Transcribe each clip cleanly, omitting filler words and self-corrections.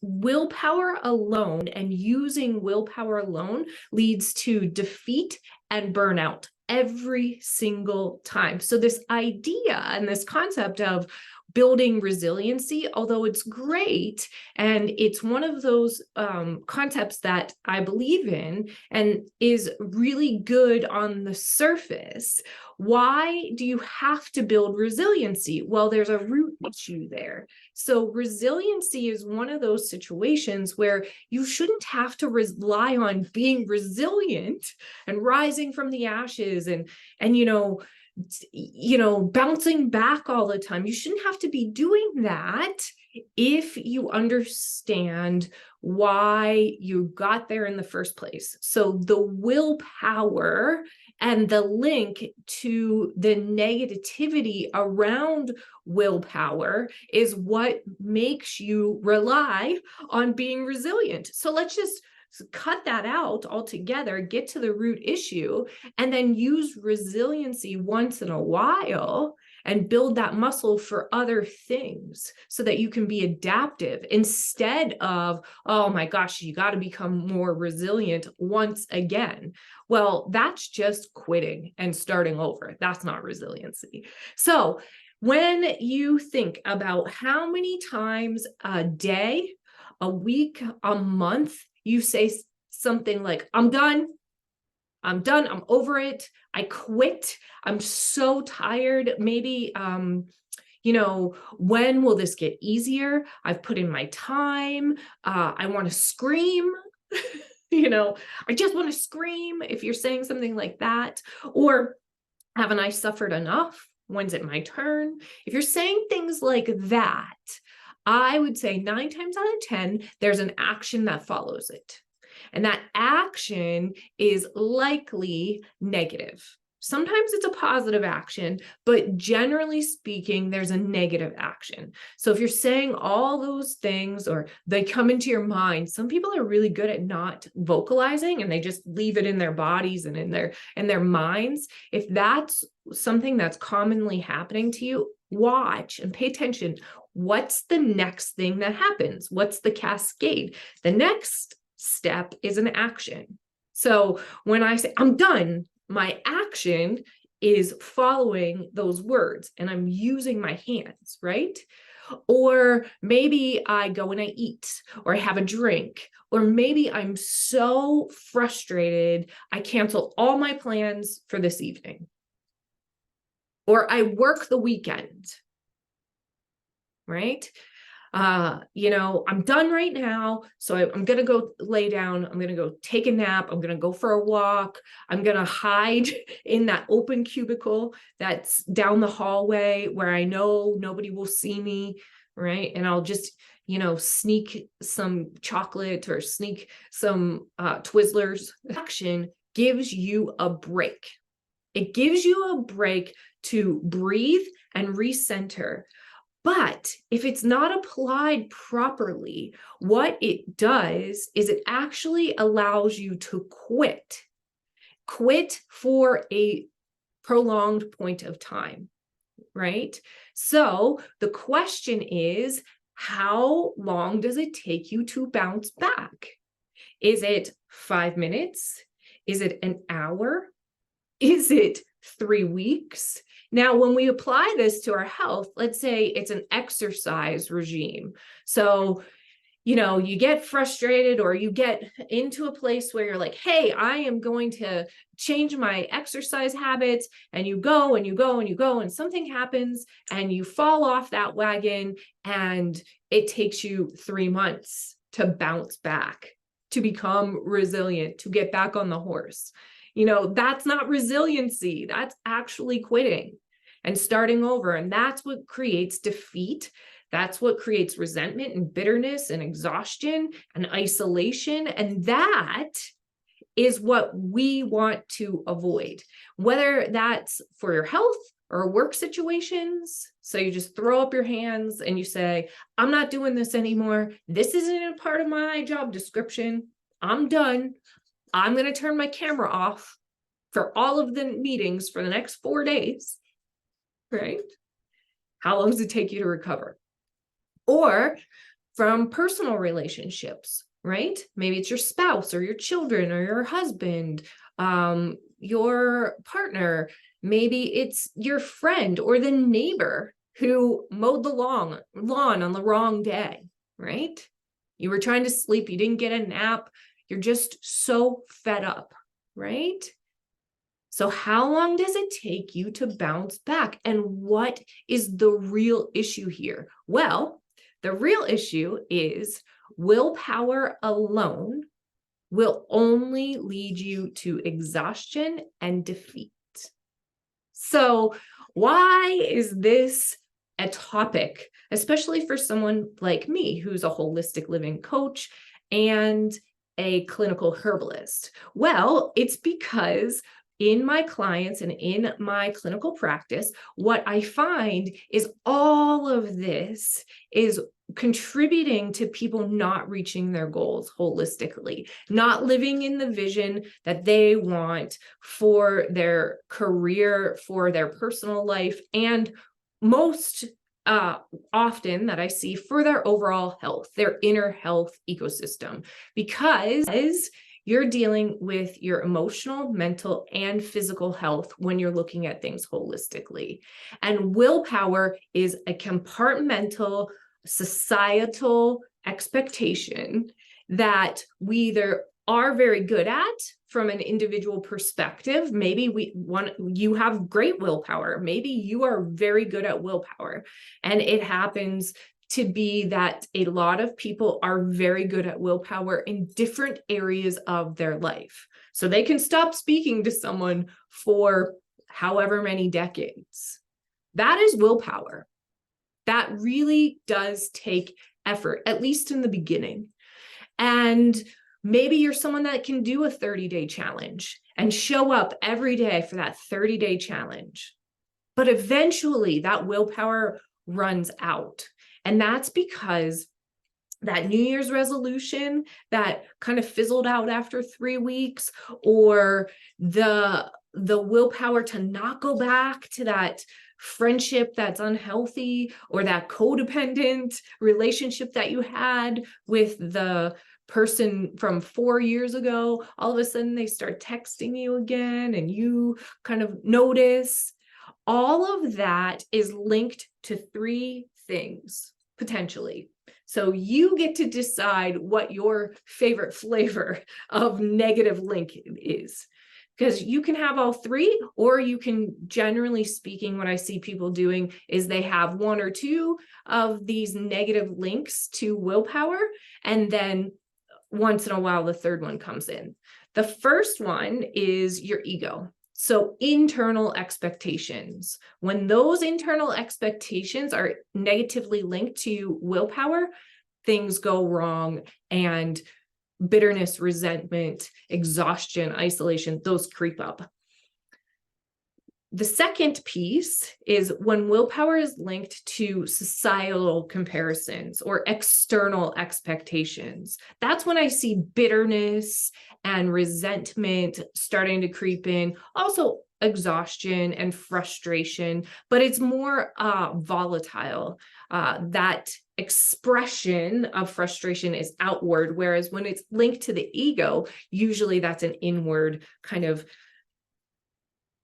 willpower alone and using willpower alone leads to defeat and burnout every single time. So this idea and this concept of building resiliency, although it's great and it's one of those concepts that I believe in and is really good on the surface, why do you have to build resiliency? Well, there's a root issue there. So resiliency is one of those situations where you shouldn't have to rely on being resilient and rising from the ashes and bouncing back all the time. You shouldn't have to be doing that if you understand why you got there in the first place. So the willpower and the link to the negativity around willpower is what makes you rely on being resilient. So let's just cut that out altogether, get to the root issue, and then use resiliency once in a while and build that muscle for other things so that you can be adaptive instead of, oh my gosh, you got to become more resilient once again. Well, that's just quitting and starting over. That's not resiliency. So when you think about how many times a day, a week, a month, you say something like, I'm done, I'm over it, I quit, I'm so tired, maybe, when will this get easier? I've put in my time, I want to scream, I just want to scream, if you're saying something like that, or haven't I suffered enough? When's it my turn? If you're saying things like that, I would say 9 times out of 10, there's an action that follows it. And that action is likely negative. Sometimes it's a positive action, but generally speaking, there's a negative action. So if you're saying all those things or they come into your mind, some people are really good at not vocalizing and they just leave it in their bodies and in their minds. If that's something that's commonly happening to you, watch and pay attention. What's the next thing that happens? What's the cascade? The next step is an action. So when I say I'm done, my action is following those words and I'm using my hands, right? Or maybe I go and I eat, or I have a drink, or maybe I'm so frustrated, I cancel all my plans for this evening. Or I work the weekend, right? I'm done right now. So I'm going to go lay down. I'm going to go take a nap. I'm going to go for a walk. I'm going to hide in that open cubicle that's down the hallway where I know nobody will see me. Right. And I'll just, sneak some chocolate or sneak some Twizzlers. Action gives you a break. It gives you a break to breathe and recenter. But if it's not applied properly, what it does is it actually allows you to quit for a prolonged point of time, right? So the question is, how long does it take you to bounce back? Is it 5 minutes? Is it an hour? Is it 3 weeks? Now, when we apply this to our health, let's say it's an exercise regime. So, you get frustrated or you get into a place where you're like, hey, I am going to change my exercise habits, and you go and you go and you go and something happens and you fall off that wagon and it takes you 3 months to bounce back, to become resilient, to get back on the horse. That's not resiliency. That's actually quitting and starting over. And that's what creates defeat. That's what creates resentment and bitterness and exhaustion and isolation. And that is what we want to avoid, whether that's for your health or work situations. So you just throw up your hands and you say, I'm not doing this anymore. This isn't a part of my job description. I'm done. I'm going to turn my camera off for all of the meetings for the next 4 days, right? How long does it take you to recover? Or from personal relationships, right? Maybe it's your spouse or your children or your husband, your partner. Maybe it's your friend or the neighbor who mowed the lawn on the wrong day, right? You were trying to sleep, you didn't get a nap, you're just so fed up, right? So how long does it take you to bounce back? And what is the real issue here? Well, the real issue is willpower alone will only lead you to exhaustion and defeat. So why is this a topic, especially for someone like me, who's a holistic living coach and a clinical herbalist? Well, it's because in my clients and in my clinical practice, what I find is all of this is contributing to people not reaching their goals holistically, not living in the vision that they want for their career, for their personal life, and most often that I see for their overall health, their inner health ecosystem, because you're dealing with your emotional, mental, and physical health when you're looking at things holistically. And willpower is a compartmental, societal expectation that we either are very good at from an individual perspective. Maybe you have great willpower. Maybe you are very good at willpower. And it happens to be that a lot of people are very good at willpower in different areas of their life. So they can stop speaking to someone for however many decades. That is willpower. That really does take effort, at least in the beginning. And maybe you're someone that can do a 30-day challenge and show up every day for that 30-day challenge. But eventually that willpower runs out. And that's because that New Year's resolution that kind of fizzled out after 3 weeks, or the willpower to not go back to that friendship that's unhealthy, or that codependent relationship that you had with the person from 4 years ago, all of a sudden they start texting you again and you kind of notice. All of that is linked to 3 things, potentially. So you get to decide what your favorite flavor of negative link is, because you can have all 3, or you can, generally speaking, what I see people doing is they have 1 or 2 of these negative links to willpower, and then once in a while the 3rd one comes in. The first one is your ego. So internal expectations. When those internal expectations are negatively linked to willpower, things go wrong, and bitterness, resentment, exhaustion, isolation, those creep up. The second piece is when willpower is linked to societal comparisons or external expectations. That's when I see bitterness and resentment starting to creep in. Also exhaustion and frustration, but it's more volatile. That expression of frustration is outward, whereas when it's linked to the ego, usually that's an inward kind of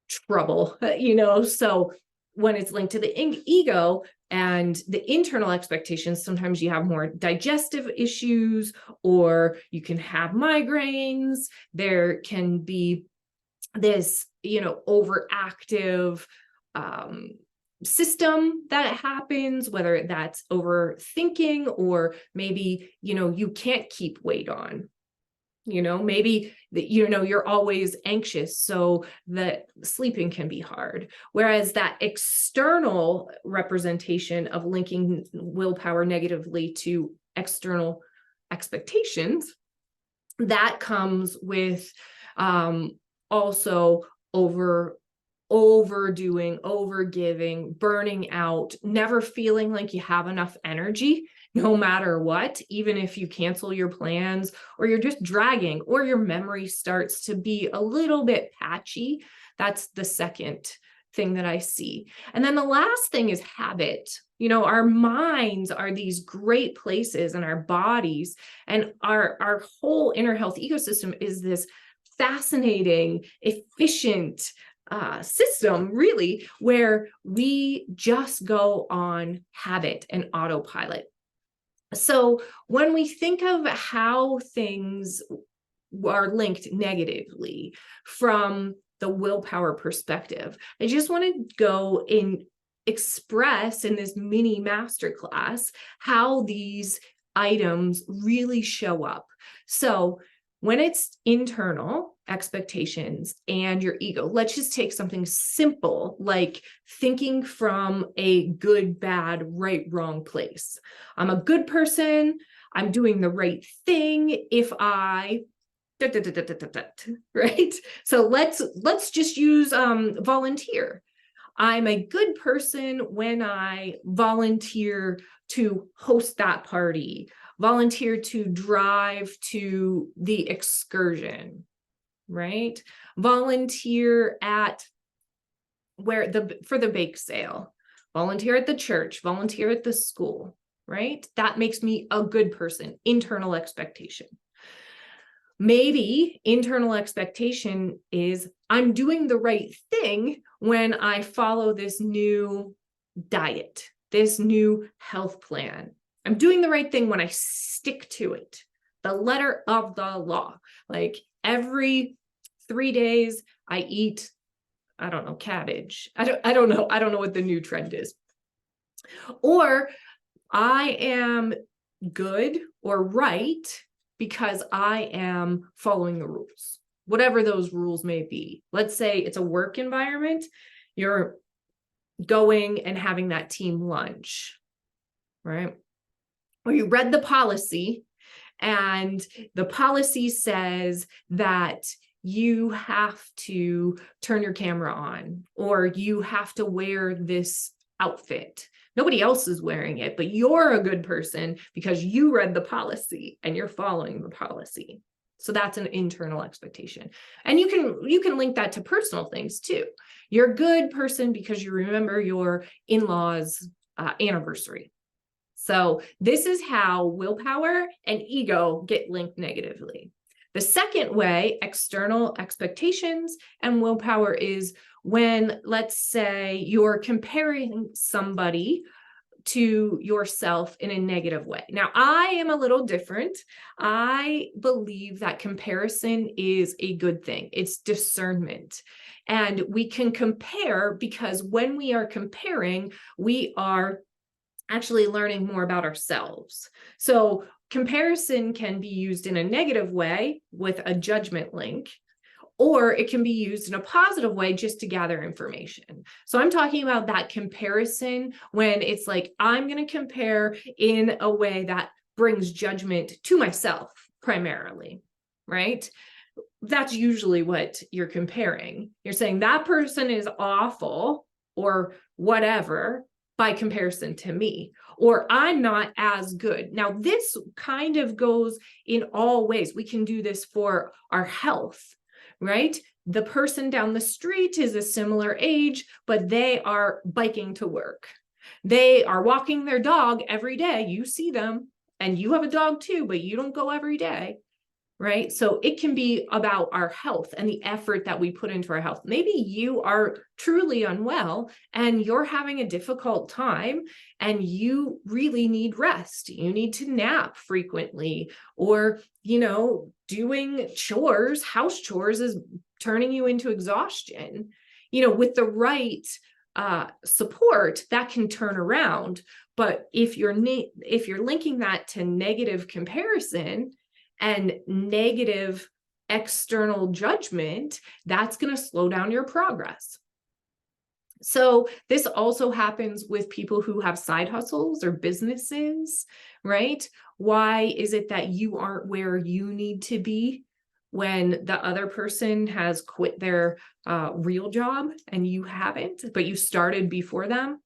trouble, so when it's linked to the ego and the internal expectations, sometimes you have more digestive issues, or you can have migraines. There can be this, overactive system that happens, whether that's overthinking, or maybe, you can't keep weight on. Maybe you're always anxious, so that sleeping can be hard. Whereas that external representation of linking willpower negatively to external expectations, that comes with also overdoing, overgiving, burning out, never feeling like you have enough energy, no matter what, even if you cancel your plans, or you're just dragging, or your memory starts to be a little bit patchy. That's the second thing that I see. And then the last thing is habit. Our minds are these great places, and our bodies and our whole inner health ecosystem is this fascinating, efficient system, really, where we just go on habit and autopilot. So when we think of how things are linked negatively from the willpower perspective, I just want to go and express in this mini masterclass how these items really show up. So when it's internal expectations and your ego, let's just take something simple like thinking from a good, bad, right, wrong place. I'm a good person. I'm doing the right thing if I right? So let's just use volunteer. I'm a good person when I volunteer to host that party, volunteer to drive to the excursion, right? Volunteer at for the bake sale, volunteer at the church, volunteer at the school, right? That makes me a good person, internal expectation. Maybe internal expectation is I'm doing the right thing when I follow this new diet, this new health plan. I'm doing the right thing when I stick to it, the letter of the law. Like every 3 days I eat, I don't know, cabbage. I don't know what the new trend is. Or I am good or right because I am following the rules, whatever those rules may be. Let's say it's a work environment, you're going and having that team lunch, right? Or you read the policy and the policy says that you have to turn your camera on, or you have to wear this outfit. Nobody else is wearing it, but you're a good person because you read the policy and you're following the policy. So that's an internal expectation. And you can link that to personal things too. You're a good person because you remember your in-laws' anniversary. So this is how willpower and ego get linked negatively. The second way, external expectations and willpower, is when, let's say, you're comparing somebody to yourself in a negative way. Now, I am a little different. I believe that comparison is a good thing. It's discernment. And we can compare because when we are comparing, we are actually learning more about ourselves. So comparison can be used in a negative way with a judgment link, or it can be used in a positive way just to gather information. So I'm talking about that comparison when it's like, I'm going to compare in a way that brings judgment to myself primarily, right? That's usually what you're comparing. You're saying that person is awful or whatever by comparison to me, or I'm not as good. Now, this kind of goes in all ways. We can do this for our health, right? The person down the street is a similar age, but they are biking to work. They are walking their dog every day. You see them, and you have a dog too, but you don't go every day. Right? So it can be about our health and the effort that we put into our health. Maybe you are truly unwell and you're having a difficult time and you really need rest. You need to nap frequently, or, doing chores, house chores is turning you into exhaustion. With the right support, that can turn around. But if you're linking that to negative comparison and negative external judgment, that's going to slow down your progress. So this also happens with people who have side hustles or businesses, right? Why is it that you aren't where you need to be when the other person has quit their real job and you haven't, but you started before them?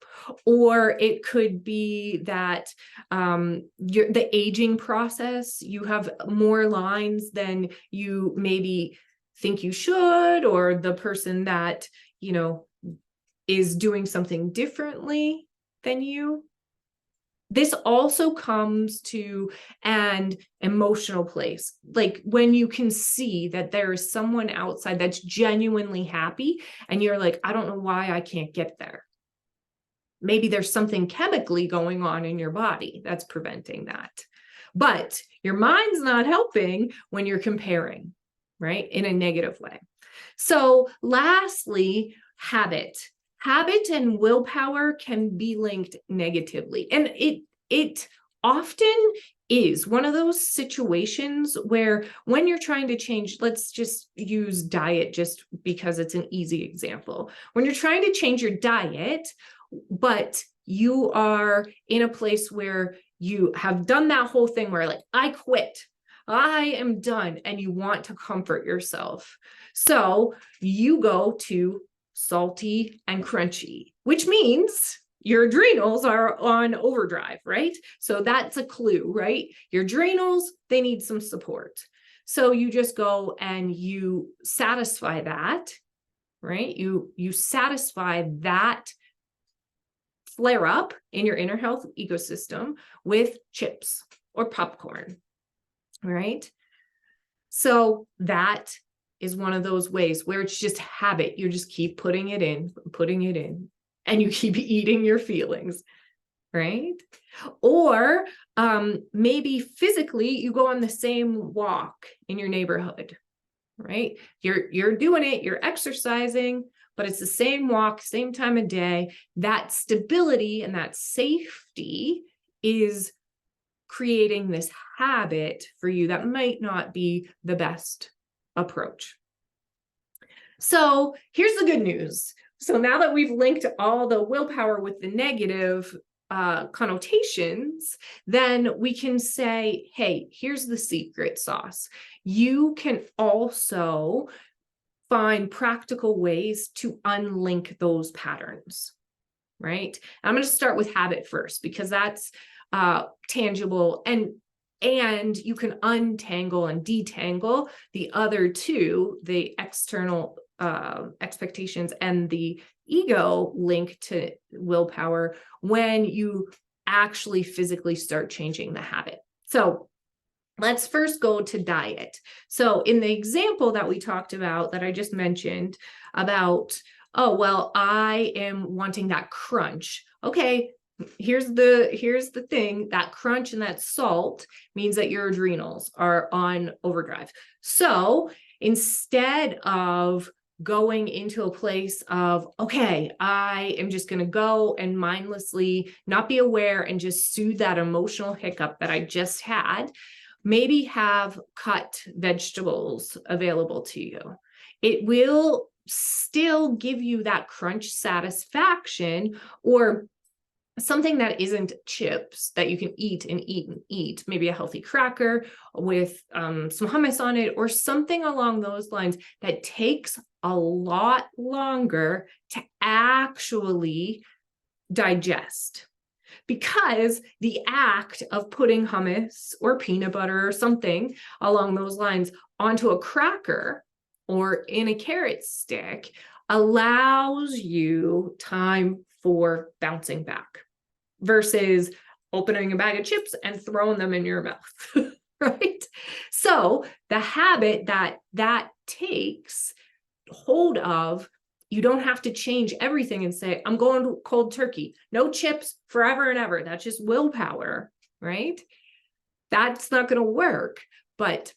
Or it could be that the aging process, you have more lines than you maybe think you should, or the person that, is doing something differently than you. This also comes to an emotional place, like when you can see that there is someone outside that's genuinely happy and you're like, I don't know why I can't get there. Maybe there's something chemically going on in your body that's preventing that. But your mind's not helping when you're comparing, right? In a negative way. So lastly, habit. Habit and willpower can be linked negatively. And it often is one of those situations where when you're trying to change, let's just use diet just because it's an easy example. When you're trying to change your diet, but you are in a place where you have done that whole thing where like, I quit, I am done, and you want to comfort yourself. So you go to salty and crunchy, which means your adrenals are on overdrive, right? So that's a clue, right? Your adrenals, they need some support. So you just go and you satisfy that, right? You satisfy that flare up in your inner health ecosystem with chips or popcorn, right? So that is one of those ways where it's just habit. You just keep putting it in, and you keep eating your feelings, right? Or maybe physically you go on the same walk in your neighborhood, right? You're doing it, you're exercising, but it's the same walk, same time of day. That stability and that safety is creating this habit for you that might not be the best approach. So here's the good news. So now that we've linked all the willpower with the negative connotations, then we can say, hey, here's the secret sauce. You can also find practical ways to unlink those patterns, right? I'm going to start with habit first because that's tangible, and you can untangle and detangle the other two, the external expectations and the ego link to willpower, when you actually physically start changing the habit. So let's first go to diet. So in the example that we talked about, that I just mentioned about, oh, well, I am wanting that crunch. Okay, here's the thing, that crunch and that salt means that your adrenals are on overdrive. So instead of going into a place of, okay, I am just going to go and mindlessly not be aware and just soothe that emotional hiccup that I just had, maybe have cut vegetables available to you. It will still give you that crunch satisfaction, or something that isn't chips that you can eat and eat and eat, maybe a healthy cracker with some hummus on it, or something along those lines that takes a lot longer to actually digest. Because the act of putting hummus or peanut butter or something along those lines onto a cracker or in a carrot stick allows you time for bouncing back, versus opening a bag of chips and throwing them in your mouth, right? So the habit that takes hold of, you don't have to change everything and say, I'm going to cold turkey, no chips forever and ever. That's just willpower, right? That's not going to work. But,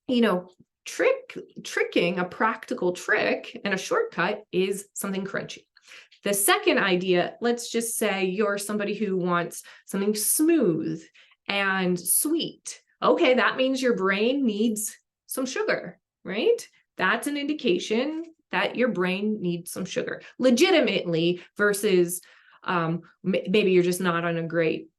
you know, tricking, a practical trick and a shortcut is something crunchy. The second idea, let's just say you're somebody who wants something smooth and sweet. Okay, that means your brain needs some sugar, right? That's an indication that your brain needs some sugar legitimately, versus maybe you're just not on a great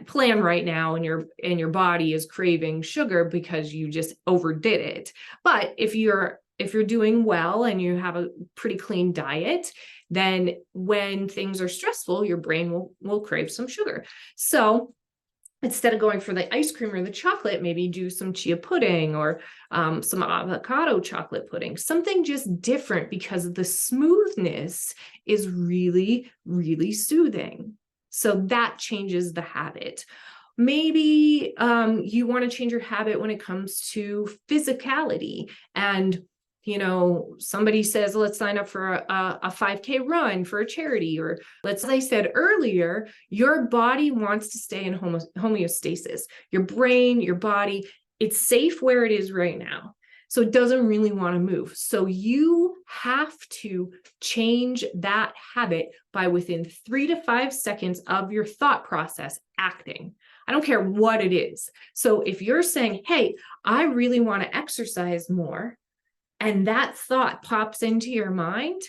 plan right now and your body is craving sugar because you just overdid it. But if you're doing well and you have a pretty clean diet, then when things are stressful, your brain will crave some sugar. So instead of going for the ice cream or the chocolate, maybe do some chia pudding or some avocado chocolate pudding, something just different, because the smoothness is really, really soothing. So that changes the habit. Maybe you want to change your habit when it comes to physicality. And, somebody says, let's sign up for a 5K run for a charity. Or as I said earlier, your body wants to stay in homeostasis. Your brain, your body, it's safe where it is right now. So it doesn't really want to move. So you have to change that habit by within 3 to 5 seconds of your thought process acting. I don't care what it is. So if you're saying, hey, I really want to exercise more, and that thought pops into your mind,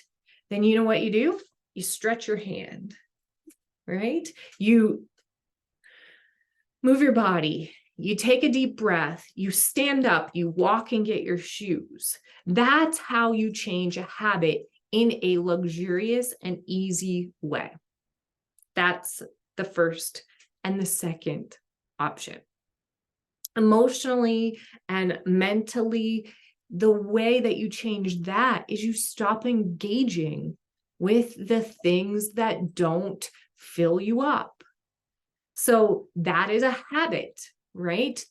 then you know what you do? You stretch your hand, right? You move your body. You take a deep breath, you stand up, you walk and get your shoes. That's how you change a habit in a luxurious and easy way. That's the first and the second option. Emotionally and mentally, the way that you change that is you stop engaging with the things that don't fill you up. So that is a habit, right?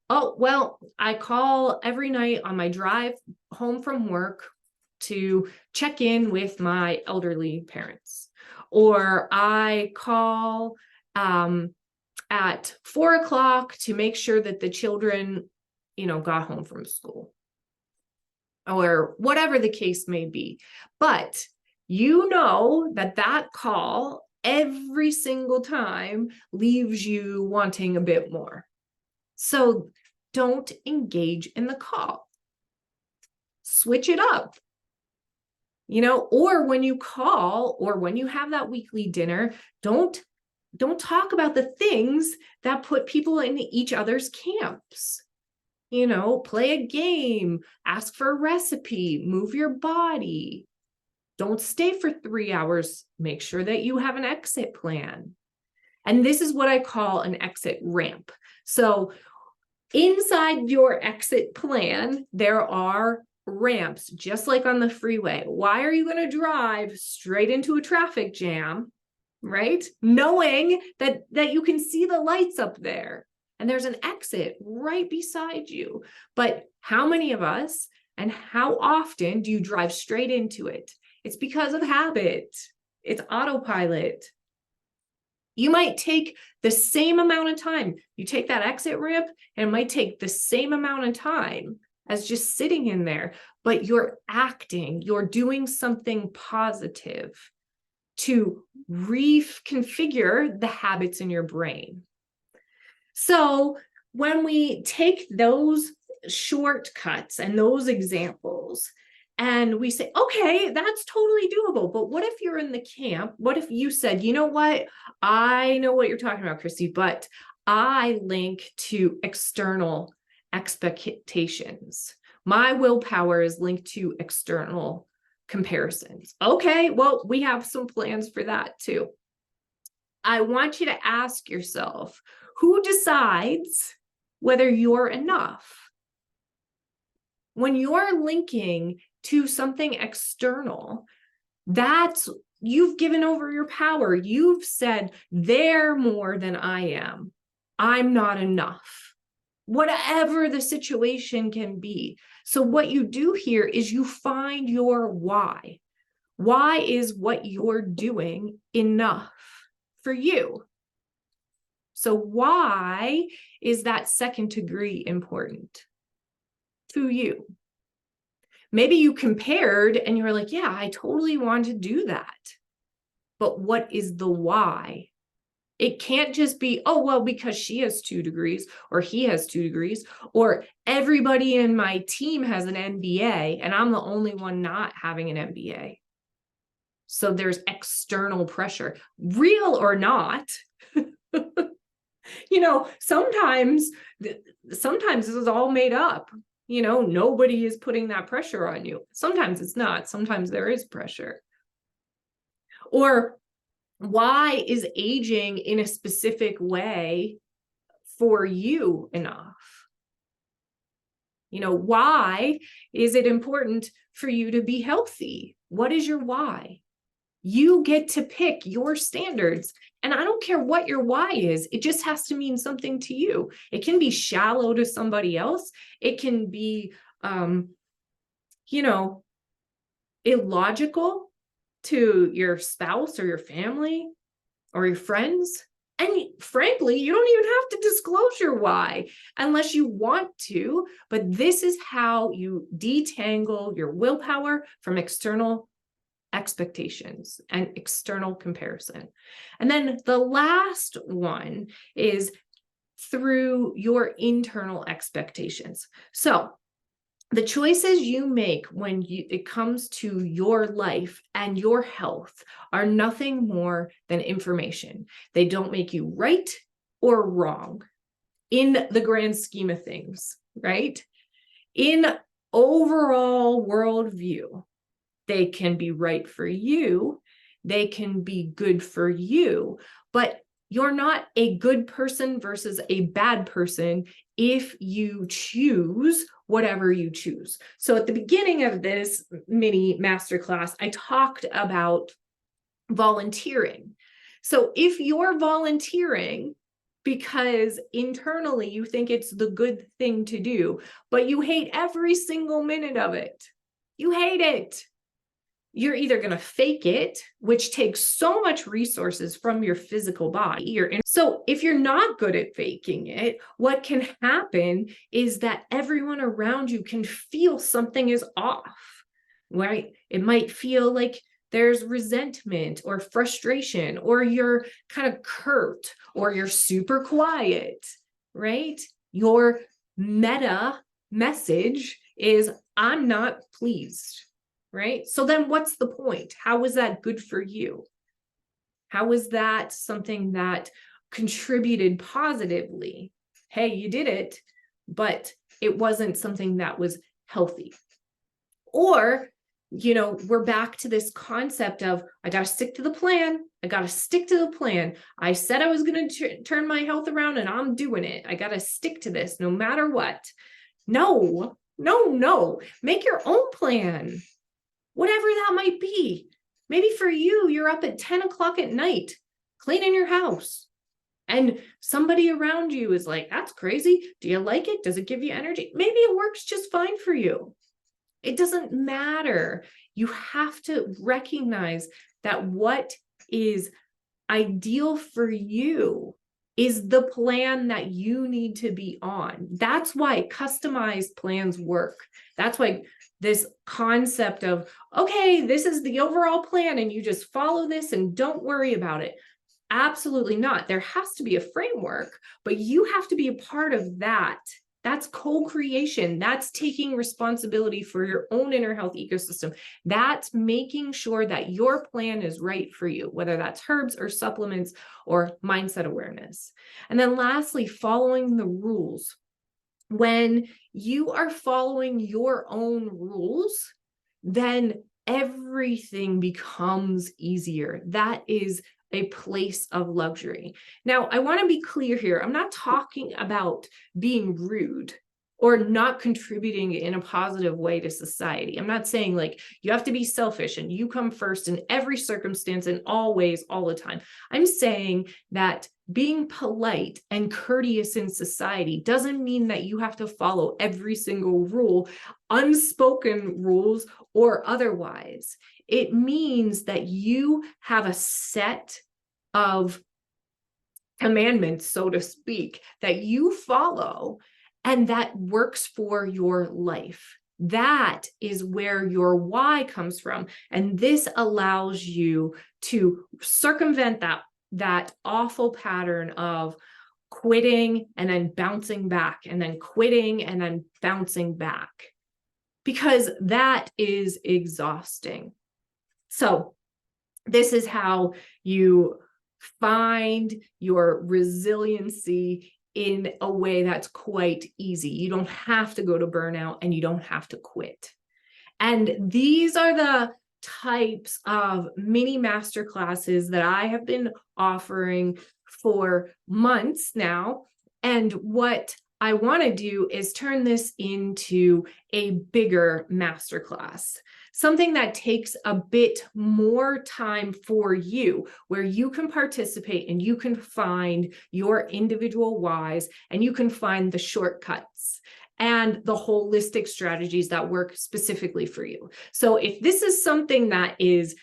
Oh, well, I call every night on my drive home from work to check in with my elderly parents, or I call at 4:00 to make sure that the children, got home from school, or whatever the case may be. But that call every single time leaves you wanting a bit more. So don't engage in the call. Switch it up. Or when you call, or when you have that weekly dinner, don't talk about the things that put people in each other's camps. Play a game, ask for a recipe, move your body. Don't stay for 3 hours. Make sure that you have an exit plan. And this is what I call an exit ramp. So inside your exit plan, there are ramps, just like on the freeway. Why are you going to drive straight into a traffic jam, right? Knowing that you can see the lights up there and there's an exit right beside you. But how many of us and how often do you drive straight into it? It's because of habit. It's autopilot. You might take the same amount of time. You take that exit ramp, and it might take the same amount of time as just sitting in there, but you're acting, you're doing something positive to reconfigure the habits in your brain. So when we take those shortcuts and those examples, and we say, okay, that's totally doable. But what if you're in the camp? What if you said, you know what? I know what you're talking about, Kristy, but I link to external expectations. My willpower is linked to external comparisons. Okay, well, we have some plans for that too. I want you to ask yourself, who decides whether you're enough? When you're linking to something external, that's, you've given over your power. You've said, they're more than I am. I'm not enough. Whatever the situation can be. So what you do here is you find your why. Why is what you're doing enough for you? So why is that second degree important to you? Maybe you compared and you were like, yeah, I totally want to do that. But what is the why? It can't just be, oh, well, because she has 2 degrees or he has 2 degrees, or everybody in my team has an MBA and I'm the only one not having an MBA. So there's external pressure, real or not. Sometimes this is all made up. Nobody is putting that pressure on you. Sometimes it's not. Sometimes there is pressure. Or why is aging in a specific way for you enough? Why is it important for you to be healthy? What is your why? You get to pick your standards. And I don't care what your why is, it just has to mean something to you. It can be shallow to somebody else. It can be, illogical to your spouse or your family or your friends. And frankly, you don't even have to disclose your why unless you want to. But this is how you detangle your willpower from external expectations and external comparison. And then the last one is through your internal expectations. So the choices you make when it comes to your life and your health are nothing more than information. They don't make you right or wrong in the grand scheme of things, right? In overall worldview, they can be right for you. They can be good for you, but you're not a good person versus a bad person if you choose whatever you choose. So at the beginning of this mini masterclass, I talked about volunteering. So if you're volunteering because internally you think it's the good thing to do, but you hate every single minute of it, you hate it, you're either going to fake it, which takes so much resources from your physical body. So if you're not good at faking it, what can happen is that everyone around you can feel something is off, right? It might feel like there's resentment or frustration, or you're kind of curt, or you're super quiet, right? Your meta message is, I'm not pleased. Right? So then what's the point? How is that good for you? How is that something that contributed positively? Hey, you did it, but it wasn't something that was healthy. Or, we're back to this concept of, I got to stick to the plan. I got to stick to the plan. I said I was going to turn my health around and I'm doing it. I got to stick to this no matter what. No. Make your own plan. Whatever that might be. Maybe for you, you're up at 10 o'clock at night, cleaning your house. And somebody around you is like, that's crazy. Do you like it? Does it give you energy? Maybe it works just fine for you. It doesn't matter. You have to recognize that what is ideal for you is the plan that you need to be on. That's why customized plans work. That's why this concept of, okay, this is the overall plan and you just follow this and don't worry about it. Absolutely not. There has to be a framework, but you have to be a part of that. That's co-creation. That's taking responsibility for your own inner health ecosystem. That's making sure that your plan is right for you, whether that's herbs or supplements or mindset awareness. And then lastly, following the rules. When you are following your own rules, then everything becomes easier. That is a place of luxury. Now, I want to be clear here. I'm not talking about being rude or not contributing in a positive way to society. I'm not saying like you have to be selfish and you come first in every circumstance and always, all the time. I'm saying that being polite and courteous in society doesn't mean that you have to follow every single rule, unspoken rules or otherwise. It means that you have a set of commandments, so to speak, that you follow and that works for your life. That is where your why comes from. And this allows you to circumvent that awful pattern of quitting and then bouncing back and then quitting and then bouncing back, because that is exhausting. So this is how you find your resiliency in a way that's quite easy. You don't have to go to burnout and you don't have to quit. And these are the types of mini masterclasses that I have been offering for months now. And what I want to do is turn this into a bigger masterclass. something that takes a bit more time for you, where you can participate and you can find your individual whys and you can find the shortcuts and the holistic strategies that work specifically for you. So if this is something that is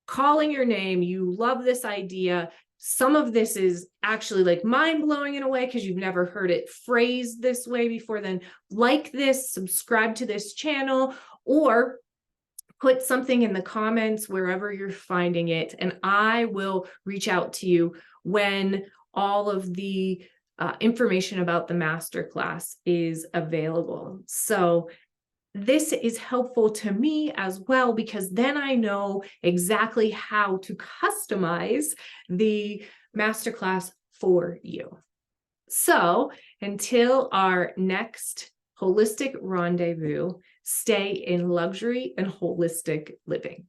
calling your name, you love this idea, some of this is actually like mind-blowing in a way because you've never heard it phrased this way before, then like this, subscribe to this channel, or put something in the comments wherever you're finding it, and I will reach out to you when all of the information about the masterclass is available. So this is helpful to me as well, because then I know exactly how to customize the masterclass for you. So until our next holistic rendezvous, stay in luxury and holistic living.